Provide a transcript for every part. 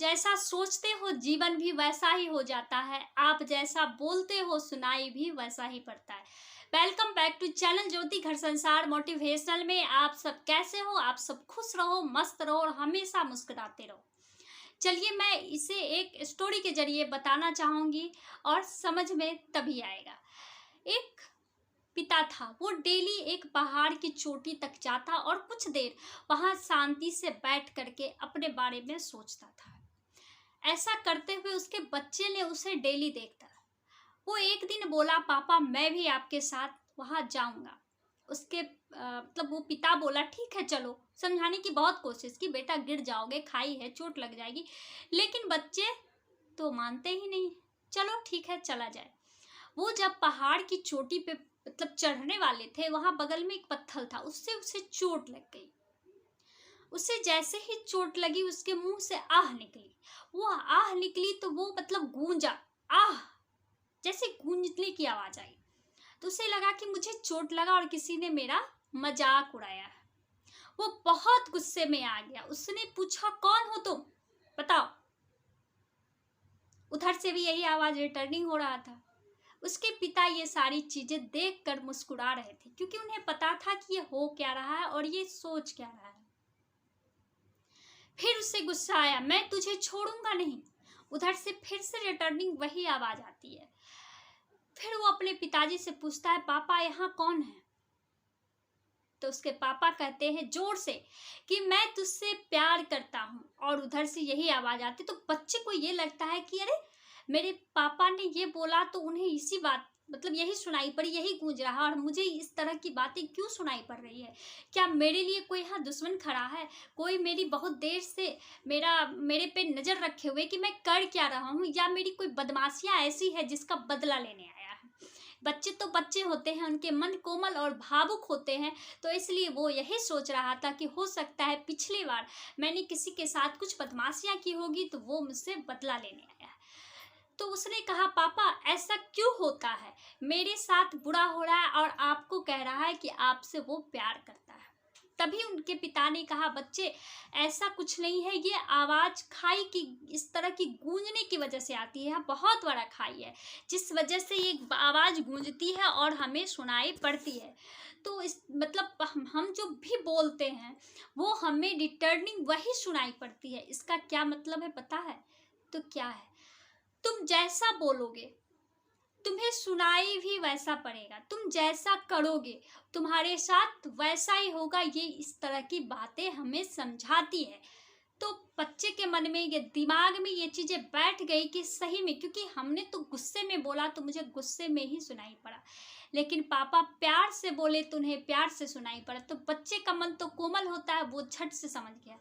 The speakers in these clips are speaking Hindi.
जैसा सोचते हो जीवन भी वैसा ही हो जाता है। आप जैसा बोलते हो सुनाई भी वैसा ही पड़ता है। वेलकम बैक टू चैनल ज्योति घर संसार मोटिवेशनल में। आप सब कैसे हो? आप सब खुश रहो, मस्त रहो और हमेशा मुस्कुराते रहो। चलिए मैं इसे एक स्टोरी के जरिए बताना चाहूंगी और समझ में तभी आएगा। एक पिता था, वो डेली एक पहाड़ की चोटी तक जाता और कुछ देर वहां शांति से बैठ करके अपने बारे में सोचता था। ऐसा करते हुए उसके बच्चे ने उसे डेली देखता। वो एक दिन बोला, पापा मैं भी आपके साथ वहां जाऊंगा। उसके मतलब वो पिता बोला, ठीक है चलो। समझाने की बहुत कोशिश की, बेटा गिर जाओगे, खाई है, चोट लग जाएगी, लेकिन बच्चे तो मानते ही नहीं। चलो ठीक है, चला जाए। वो जब पहाड़ की चोटी पे मतलब चढ़ने वाले थे, वहां बगल में एक पत्थर था, उससे उसे चोट लग गई। उसे जैसे ही चोट लगी, उसके मुंह से आह निकली। वो आह निकली तो वो मतलब गूंजा, आह जैसे गूंजने की आवाज आई। तो उसे लगा कि मुझे चोट लगा और किसी ने मेरा मजाक उड़ाया है। वो बहुत गुस्से में आ गया। उसने पूछा, कौन हो तुम, बताओ। उधर से भी यही आवाज रिटर्निंग हो रहा था। उसके पिता ये सारी चीजें देखकर मुस्कुरा रहे थे, क्योंकि उन्हें पता था कि ये हो क्या रहा है और ये सोच क्या रहा है। फिर उसे गुस्सा आया, मैं तुझे छोड़ूंगा नहीं। उधर से फिर से रिटर्निंग वही आवाज आती है। फिर वो अपने पिताजी से पूछता है, पापा यहाँ कौन है? तो उसके पापा कहते हैं जोर से कि मैं तुझसे प्यार करता हूँ। और उधर से यही आवाज आती। तो बच्चे को ये लगता है कि अरे मेरे पापा ने ये बोला तो उन्हें इसी बात मतलब यही सुनाई पड़ी, यही गूंज रहा, और मुझे इस तरह की बातें क्यों सुनाई पड़ रही है? क्या मेरे लिए कोई यहाँ दुश्मन खड़ा है? कोई मेरी बहुत देर से मेरे पे नजर रखे हुए कि मैं कर क्या रहा हूँ, या मेरी कोई बदमाशियां ऐसी है जिसका बदला लेने आया है? बच्चे तो बच्चे होते हैं, उनके मन कोमल और भावुक होते हैं। तो इसलिए वो यही सोच रहा था कि हो सकता है पिछली बार मैंने किसी के साथ कुछ बदमाशियां की होगी तो वो मुझसे बदला लेने आया है। तो उसने कहा, पापा ऐसा क्यों होता है? मेरे साथ बुरा हो रहा है और आपको कह रहा है कि आपसे वो प्यार करता है। तभी उनके पिता ने कहा, बच्चे ऐसा कुछ नहीं है, ये आवाज खाई की इस तरह की गूंजने की वजह से आती है। यहाँ बहुत बड़ा खाई है जिस वजह से ये आवाज गूंजती है और हमें सुनाई पड़ती है। तो इस मतलब हम जो भी बोलते हैं वो हमें रिटर्निंग वही सुनाई पड़ती है। इसका क्या मतलब है पता है? तो क्या है, तुम जैसा बोलोगे तुम्हें सुनाई भी वैसा पड़ेगा। तुम जैसा करोगे तुम्हारे साथ वैसा ही होगा। ये इस तरह की बातें हमें समझाती है। तो बच्चे के मन में, ये दिमाग में ये चीजें बैठ गई कि सही में, क्योंकि हमने तो गुस्से में बोला तो मुझे गुस्से में ही सुनाई पड़ा, लेकिन पापा प्यार से बोले तो उन्हें प्यार से सुनाई पड़ा। तो बच्चे का मन तो कोमल होता है, वो झट से समझ गया।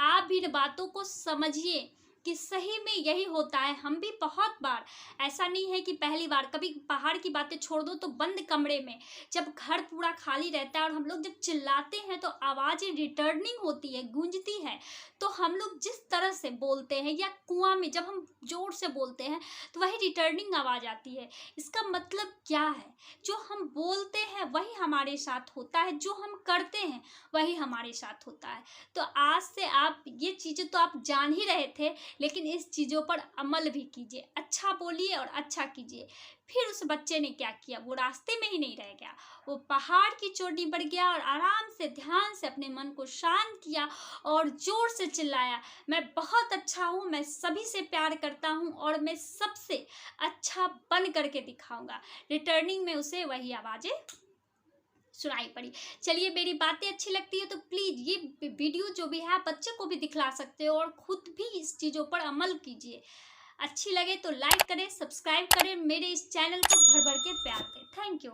आप भी इन बातों को समझिए कि सही में यही होता है। हम भी बहुत बार, ऐसा नहीं है कि पहली बार, कभी पहाड़ की बातें छोड़ दो तो बंद कमरे में जब घर पूरा खाली रहता है और हम लोग जब चिल्लाते हैं तो आवाजें रिटर्निंग होती है, गूंजती है। तो हम लोग जिस तरह से बोलते हैं, या कुआं में जब हम जोर से बोलते हैं तो वही रिटर्निंग आवाज आती है। इसका मतलब क्या है? जो हम बोलते हैं वही हमारे साथ होता है, जो हम करते हैं वही हमारे साथ होता है। तो आज से आप ये चीजें तो आप जान ही रहे थे, लेकिन इस चीजों पर अमल भी कीजिए। अच्छा बोलिए और अच्छा कीजिए। फिर उस बच्चे ने क्या किया, वो रास्ते में ही नहीं रह गया। वो पहाड़ की चोटी पर गया और आराम से ध्यान से अपने मन को शांत किया और जोर से चिल्लाया, मैं बहुत अच्छा हूँ, मैं सभी से प्यार करता हूँ और मैं सबसे अच्छा बन करके दिखाऊंगा। रिटर्निंग में उसे वही आवाजें सुनाई पड़ी। चलिए, मेरी बातें अच्छी लगती है तो प्लीज ये वीडियो जो भी है बच्चे को भी दिखला सकते हो और खुद भी इस चीजों पर अमल कीजिए। अच्छी लगे तो लाइक करें, सब्सक्राइब करें, मेरे इस चैनल को भर भर के प्यार दें। Thank you.